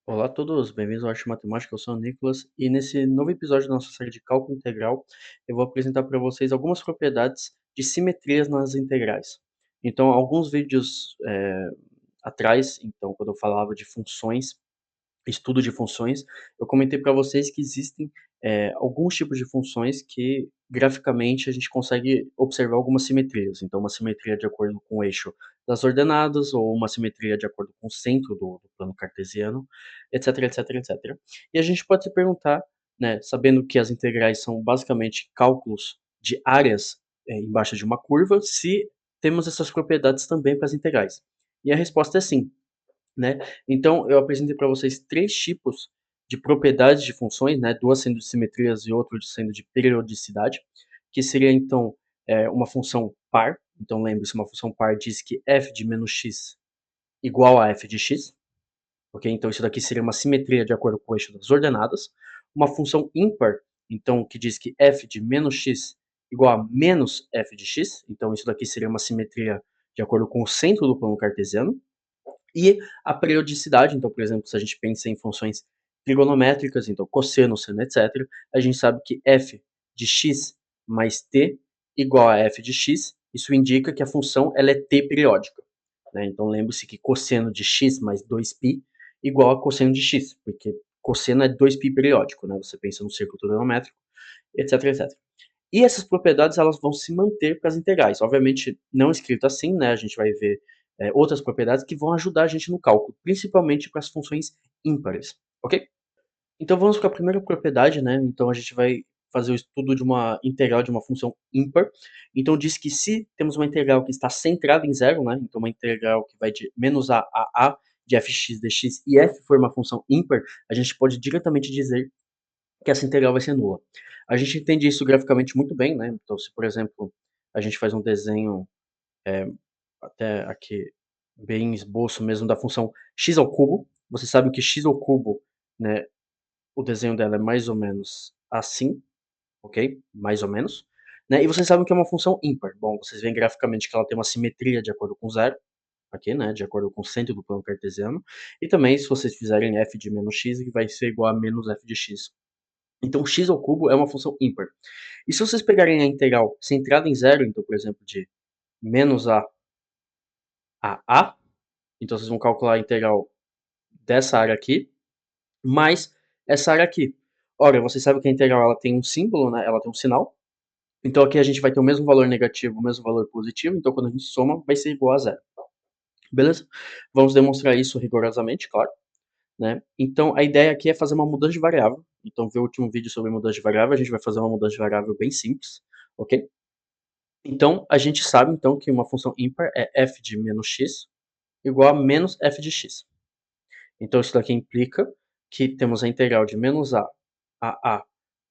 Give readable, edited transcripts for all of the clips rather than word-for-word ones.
Olá a todos, bem-vindos ao Arte Matemática, eu sou o Nicolas e nesse novo episódio da nossa série de cálculo integral eu vou apresentar para vocês algumas propriedades de simetrias nas integrais. Então, alguns vídeos atrás, então quando eu falava de funções, estudo de funções, eu comentei para vocês que existem alguns tipos de funções que graficamente a gente consegue observar algumas simetrias. Então, uma simetria de acordo com o eixo das ordenadas, ou uma simetria de acordo com o centro do plano cartesiano, etc, etc, etc. E a gente pode se perguntar, né, sabendo que as integrais são basicamente cálculos de áreas embaixo de uma curva, se temos essas propriedades também para as integrais. E a resposta é sim, né? Então, eu apresentei para vocês três tipos de propriedades de funções, né? Duas sendo de simetrias e outra sendo de periodicidade, que seria, então, uma função par. Então, lembre-se, uma função par diz que f de menos x igual a f de x. Ok? Então, isso daqui seria uma simetria de acordo com o eixo das ordenadas. Uma função ímpar, então, que diz que f de menos x igual a menos f de x. Então, isso daqui seria uma simetria de acordo com o centro do plano cartesiano. E a periodicidade, então, por exemplo, se a gente pensa em funções trigonométricas, então cosseno, seno, etc., a gente sabe que f de x mais t igual a f de x, isso indica que a função ela é t periódica, né? Então, lembre-se que cosseno de x mais 2π igual a cosseno de x, porque cosseno é 2π periódico, né? Você pensa no círculo trigonométrico, etc, etc. E essas propriedades elas vão se manter para as integrais. Obviamente, não escrito assim, né? A gente vai ver outras propriedades que vão ajudar a gente no cálculo, principalmente para as funções ímpares, ok? Então vamos para a primeira propriedade, né? Então a gente vai fazer o estudo de uma integral de uma função ímpar. Então diz que se temos uma integral que está centrada em zero, né? Então uma integral que vai de menos a de fx dx e f for uma função ímpar, a gente pode diretamente dizer que essa integral vai ser nula. A gente entende isso graficamente muito bem, né? Então, se, por exemplo, a gente faz um desenho até aqui bem esboço mesmo da função x ao cubo, você sabe que x ao cubo, né, o desenho dela é mais ou menos assim, ok? Mais ou menos. Né? E vocês sabem que é uma função ímpar. Bom, vocês veem graficamente que ela tem uma simetria de acordo com zero, aqui, né, de acordo com o centro do plano cartesiano. E também, se vocês fizerem f de menos x, que vai ser igual a menos f de x. Então, x ao cubo é uma função ímpar. E se vocês pegarem a integral centrada em zero, então, por exemplo, de menos a, então vocês vão calcular a integral dessa área aqui, mais essa área aqui. Ora, vocês sabem que a integral ela tem um símbolo, né? Ela tem um sinal. Então aqui a gente vai ter o mesmo valor negativo, o mesmo valor positivo. Então quando a gente soma, vai ser igual a zero. Beleza? Vamos demonstrar isso rigorosamente, claro. Né? Então a ideia aqui é fazer uma mudança de variável. Então ver o último vídeo sobre mudança de variável, a gente vai fazer uma mudança de variável bem simples, ok? Então a gente sabe então que uma função ímpar é f de menos x igual a menos f de x. Então isso daqui implica que temos a integral de menos a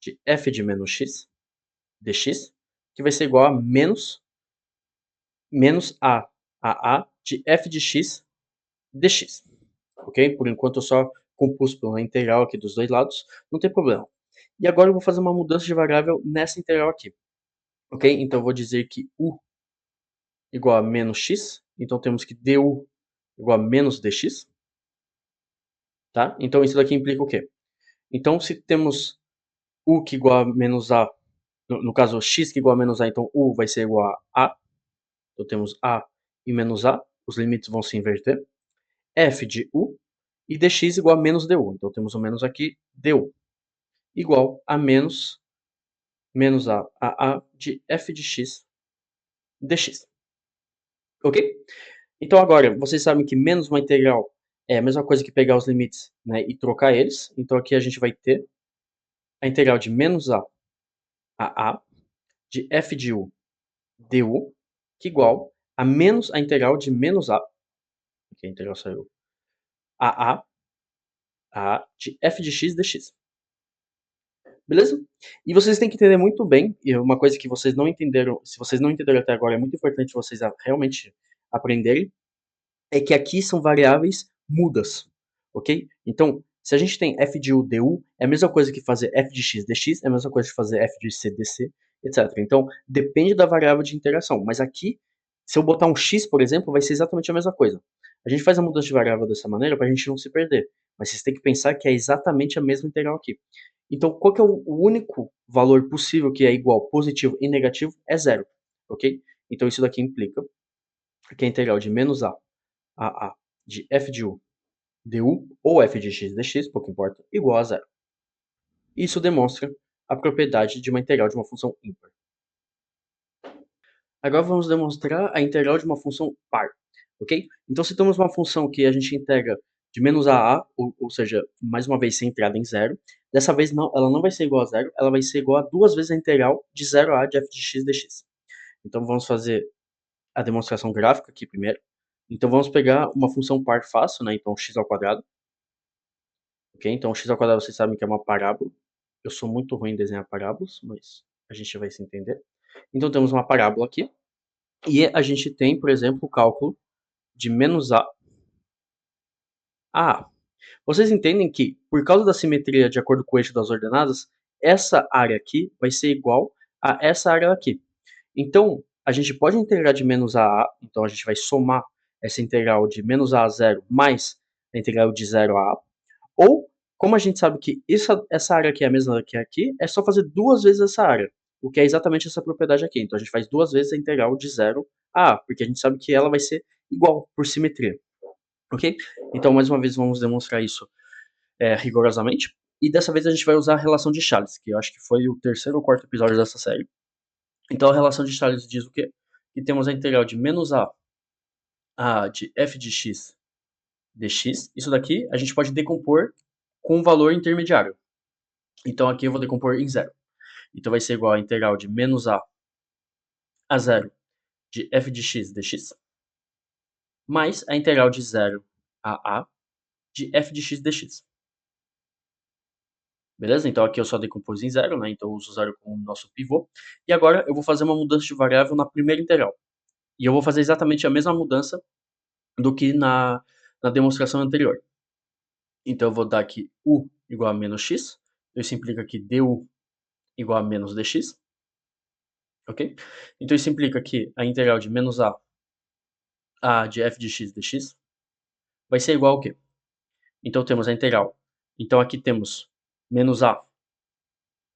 de f de menos x dx, que vai ser igual a menos a de f de x dx. Ok? Por enquanto eu só compus pela integral aqui dos dois lados, não tem problema. E agora eu vou fazer uma mudança de variável nessa integral aqui. Ok? Então eu vou dizer que u igual a menos x, então temos que du igual a menos dx. Tá? Então isso daqui implica o quê? Então se temos u que igual a menos a, no caso x que igual a menos a, então u vai ser igual a. Então temos a e menos a, os limites vão se inverter. F de u e dx igual a menos du. Então temos o menos aqui, du igual a menos a de f de x dx. Ok? Então agora, vocês sabem que menos uma integral é a mesma coisa que pegar os limites, né, e trocar eles. Então aqui a gente vai ter a integral de menos a de f de u du, que igual a menos a integral de menos a, aqui a integral saiu, a de f de x dx. Beleza? E vocês têm que entender muito bem, e uma coisa que vocês não entenderam, se vocês não entenderam até agora, é muito importante vocês realmente aprenderem, é que aqui são variáveis mudas, ok? Então, se a gente tem f de u du, é a mesma coisa que fazer f de x dx, é a mesma coisa que fazer f de c dc, etc. Então, depende da variável de interação, mas aqui, se eu botar um x, por exemplo, vai ser exatamente a mesma coisa. A gente faz a mudança de variável dessa maneira para a gente não se perder. mas vocês têm que pensar que é exatamente a mesma integral aqui. Então, qual que é o único valor possível que é igual positivo e negativo? É zero, ok? Então, isso daqui implica que a integral de menos a de f de u du ou f de x dx, pouco importa, igual a zero. Isso demonstra a propriedade de uma integral de uma função ímpar. Agora vamos demonstrar a integral de uma função par, ok? Então, se temos uma função que a gente integra de menos a, ou seja, mais uma vez sem entrada em zero, dessa vez não, ela não vai ser igual a zero, ela vai ser igual a duas vezes a integral de 0 a de f de x dx. Então, vamos fazer a demonstração gráfica aqui primeiro. Então, vamos pegar uma função par fácil, né? Então, x ao quadrado, ok? Então, x ao quadrado vocês sabem que é uma parábola. Eu sou muito ruim em desenhar parábolas, mas a gente vai se entender. Então, temos uma parábola aqui. E a gente tem, por exemplo, o cálculo de menos a a. Vocês entendem que, por causa da simetria de acordo com o eixo das ordenadas, essa área aqui vai ser igual a essa área aqui. Então, a gente pode integrar de menos a, então a gente vai somar essa integral de menos a zero mais a integral de 0 a, ou, como a gente sabe que essa área aqui é a mesma que aqui, é só fazer duas vezes essa área, o que é exatamente essa propriedade aqui. Então, a gente faz duas vezes a integral de 0 a, porque a gente sabe que ela vai ser igual, por simetria. Ok? Então, mais uma vez, vamos demonstrar isso rigorosamente. E dessa vez a gente vai usar a relação de Charles, que eu acho que foi o terceiro ou quarto episódio dessa série. Então, a relação de Charles diz o quê? Que temos a integral de menos a de f de x dx. Isso daqui a gente pode decompor com um valor intermediário. Então, aqui eu vou decompor em zero. Então, vai ser igual a integral de menos a zero de f de x dx, mais a integral de 0 a de f de x dx. Beleza? Então aqui eu só decompus em zero, né? Então eu uso zero como nosso pivô. E agora eu vou fazer uma mudança de variável na primeira integral. E eu vou fazer exatamente a mesma mudança do que na demonstração anterior. Então eu vou dar aqui u igual a menos x. Isso implica que du igual a menos dx. Ok? Então isso implica que a integral de menos a de f de x dx vai ser igual ao quê? Então temos a integral. Então aqui temos menos a.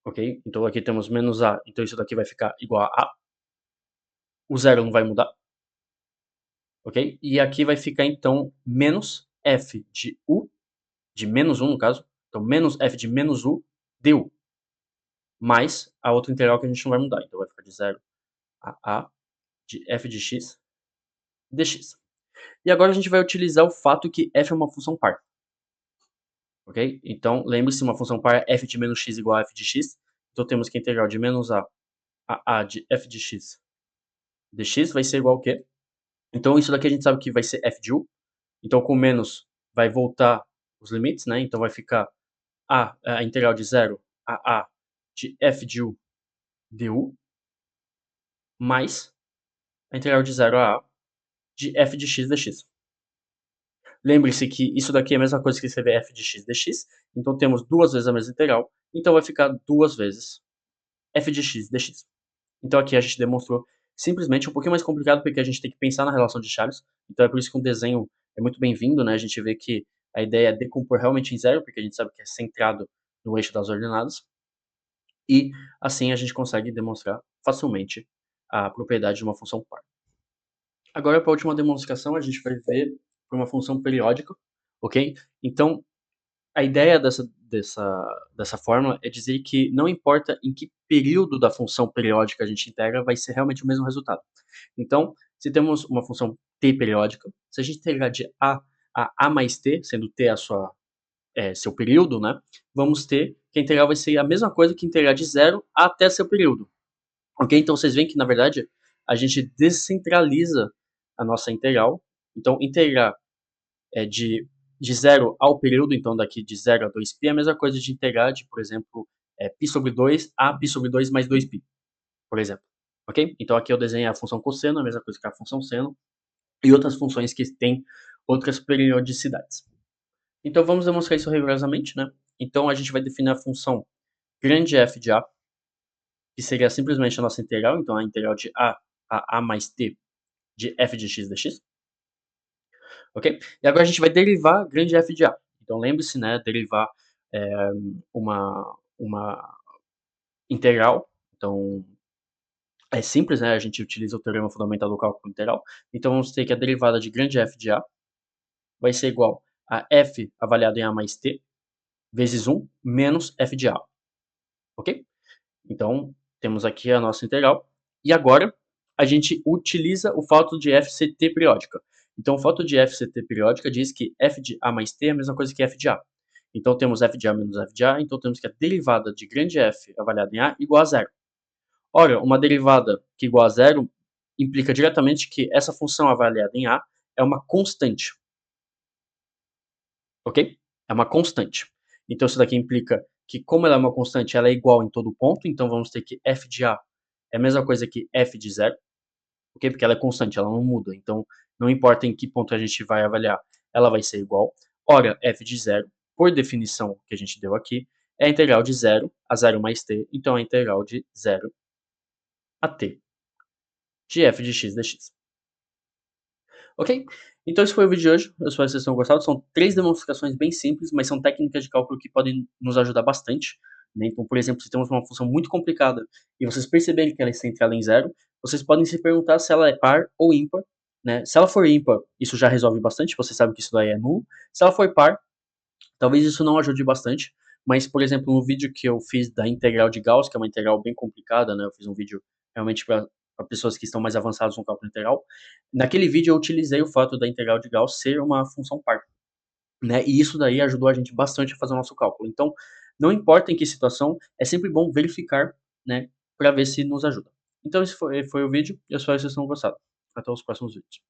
Ok? Então aqui temos menos a. Então isso daqui vai ficar igual a. O zero não vai mudar. Ok? E aqui vai ficar, então, menos f de u, de menos 1 no caso, então menos f de menos u du, mais a outra integral que a gente não vai mudar, então vai ficar de 0 a de f de x dx. E agora a gente vai utilizar o fato que f é uma função par. Ok? Então, lembre-se, uma função par é f de menos x igual a f de x, então temos que a integral de menos a de f de x dx vai ser igual ao quê? Então, isso daqui a gente sabe que vai ser f de u, então com menos vai voltar os limites, né? Então vai ficar a integral de 0 a de f de u du, mais a integral de 0 a de f de x dx. Lembre-se que isso daqui é a mesma coisa que escrever f de x dx, então temos duas vezes a mesma integral, então vai ficar duas vezes f de x dx. Então aqui a gente demonstrou simplesmente um pouquinho mais complicado, porque a gente tem que pensar na relação de Charles, então é por isso que um desenho é muito bem-vindo, né? A gente vê que a ideia é decompor realmente em zero, porque a gente sabe que é centrado no eixo das ordenadas, e assim a gente consegue demonstrar facilmente a propriedade de uma função par. Agora, para a última demonstração, a gente vai ver por uma função periódica, ok? Então, a ideia dessa fórmula é dizer que não importa em que período da função periódica a gente integra, vai ser realmente o mesmo resultado. Então, se temos uma função t periódica, se a gente integrar de a mais t, sendo t seu período, né, vamos ter que a integral vai ser a mesma coisa que integrar de zero até seu período. Ok? Então, vocês veem que, na verdade, a gente descentraliza a nossa integral. Então, integrar de zero ao período, então daqui de 0 a 2π, é a mesma coisa de integrar de, por exemplo, π sobre 2 a π sobre 2 mais 2π, por exemplo. Ok? Então, aqui eu desenho a função cosseno, a mesma coisa que a função seno, e outras funções que têm outras periodicidades. Então, vamos demonstrar isso rigorosamente, né? Então, a gente vai definir a função grande f de a, que seria simplesmente a nossa integral, então a integral de a mais t de f de x dx. Ok? E agora a gente vai derivar grande f de a. Então Então lembre-se, né, derivar, uma integral, então é simples, né, a gente utiliza o teorema fundamental do cálculo integral, então vamos ter que a derivada de grande f de a vai ser igual a f avaliado em a mais t, vezes 1 menos f de a, ok? Então, temos aqui a nossa integral. E agora, a gente utiliza o fato de f ser t periódica. Então, o fato de f ser t periódica diz que f de a mais t é a mesma coisa que f de a. Então, temos f de a menos f de a, então temos que a derivada de grande f avaliada em a igual a zero. Ora, uma derivada que é igual a zero implica diretamente que essa função avaliada em a é uma constante, ok? É uma constante. Então, isso daqui implica que, como ela é uma constante, ela é igual em todo ponto, então vamos ter que f de a é a mesma coisa que f de zero, ok? Porque ela é constante, ela não muda, então não importa em que ponto a gente vai avaliar, ela vai ser igual. Ora, f de zero, por definição que a gente deu aqui, é a integral de zero a zero mais t, então é a integral de zero a t de f de x dx. Ok? Então esse foi o vídeo de hoje, eu espero que vocês tenham gostado. São 3 demonstrações bem simples, mas são técnicas de cálculo que podem nos ajudar bastante, né. Então, por exemplo, se temos uma função muito complicada e vocês perceberem que ela é centrada em zero, vocês podem se perguntar se ela é par ou ímpar, né. Se ela for ímpar, isso já resolve bastante, você sabe que isso daí é nulo. Se ela for par, talvez isso não ajude bastante, mas, por exemplo, no vídeo que eu fiz da integral de Gauss, que é uma integral bem complicada, né, eu fiz um vídeo realmente para pessoas que estão mais avançadas no cálculo integral. Naquele vídeo eu utilizei o fato da integral de Gauss ser uma função par, né, e isso daí ajudou a gente bastante a fazer o nosso cálculo. Então, não importa em que situação, é sempre bom verificar, né, para ver se nos ajuda. Então esse foi o vídeo, eu espero que vocês tenham gostado. Até os próximos vídeos.